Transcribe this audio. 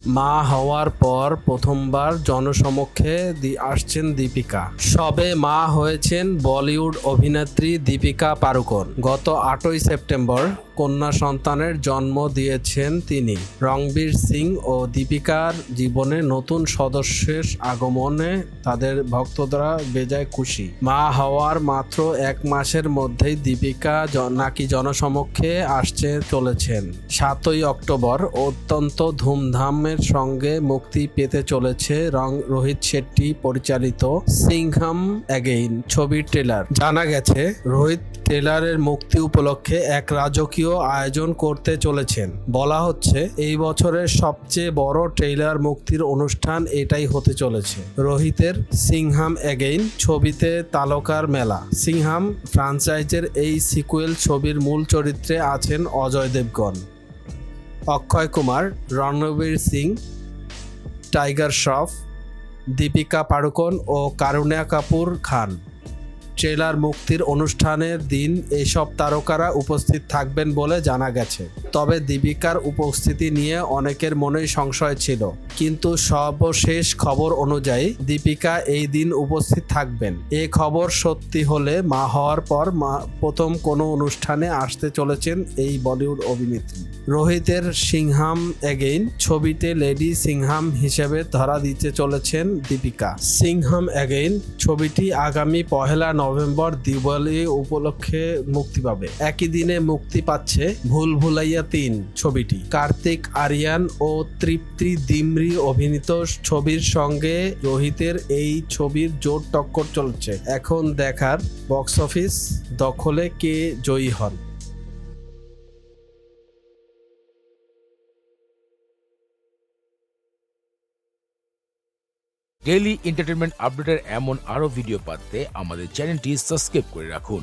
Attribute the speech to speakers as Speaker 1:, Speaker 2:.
Speaker 1: মা হওয়ার পর প্রথমবার জনসমক্ষে আসছেন দীপিকা। সবে মা হয়েছেন বলিউড অভিনেত্রী দীপিকা পাড়ুকোন। গত 8ই সেপ্টেম্বর কন্যা সন্তানের জন্ম দিয়েছেন তিনি। রণবীর সিং ও দীপিকার জীবনে নতুন সদস্যের আগমনে তাদের ভক্তরা বেজায় খুশি। মা হওয়ার মাত্র 1 মাসের মধ্যেই দীপিকা নাকি জনসমক্ষে আসতে চলেছেন। 7ই অক্টোবর অত্যন্ত ধুমধামের সঙ্গে মুক্তি পেতে চলেছে রোহিত শেট্টি পরিচালিত সিংহাম অ্যাগেইন ছবির ট্রেলার। জানা গেছে রোহিত ট্রেলারের মুক্তি উপলক্ষে এক রাজকীয় আয়োজন করতে চলেছেন। বলা হচ্ছে এই বছরের সবচেয়ে বড় ট্রেলার মুক্তির অনুষ্ঠান এটাই হতে চলেছে। রোহিতের সিংহাম অ্যাগেইন ছবিতে তারকার মেলা। সিংহাম ফ্র্যাঞ্চাইজের এই সিকুয়েল ছবির মূল চরিত্রে আছেন অজয় দেবগন, অক্ষয় কুমার, রণবীর সিং, টাইগার শ্রফ, দীপিকা পাড়ুকোন ও কারিনা কাপুর খান। ট্রেলার মুক্তির অনুষ্ঠানের দিন এসব তারকারা উপস্থিত থাকবেন বলে জানা গেছে। তবে দীপিকার উপস্থিতি নিয়ে অনেকের মনেই সংশয় ছিল, কিন্তু সর্বশেষ খবর অনুযায়ী দীপিকা এই দিন উপস্থিত থাকবেন। এ খবর সত্যি হলে মা হওয়ার পর প্রথম কোনো অনুষ্ঠানে আসতে চলেছেন এই বলিউড অভিনেত্রী। রোহিতের সিংহাম অ্যাগেইন ছবিতে লেডি সিংহাম হিসেবে ধরা দিতে চলেছেন দীপিকা। সিংহাম অ্যাগেইন ছবিটি আগামী 1 নভেম্বর দিওয়ালি উপলক্ষে মুক্তি পাবে। একই দিনে মুক্তি পাচ্ছে ভুল ভুলাইয়া 3 ছবিটি। কার্তিক আরিয়ান ও তৃপ্তি ডিমরি অভিনীত ছবির সঙ্গে রোহিতের এই ছবির জোর টক্কর চলছে। এখন দেখার বক্স অফিস দখলে কে জয়ী হন।
Speaker 2: ডেইলি এন্টারটেইনমেন্ট আপডেটের এমন আরো ভিডিও পাতে আমাদের চ্যানেলটি সাবস্ক্রাইব করে রাখুন।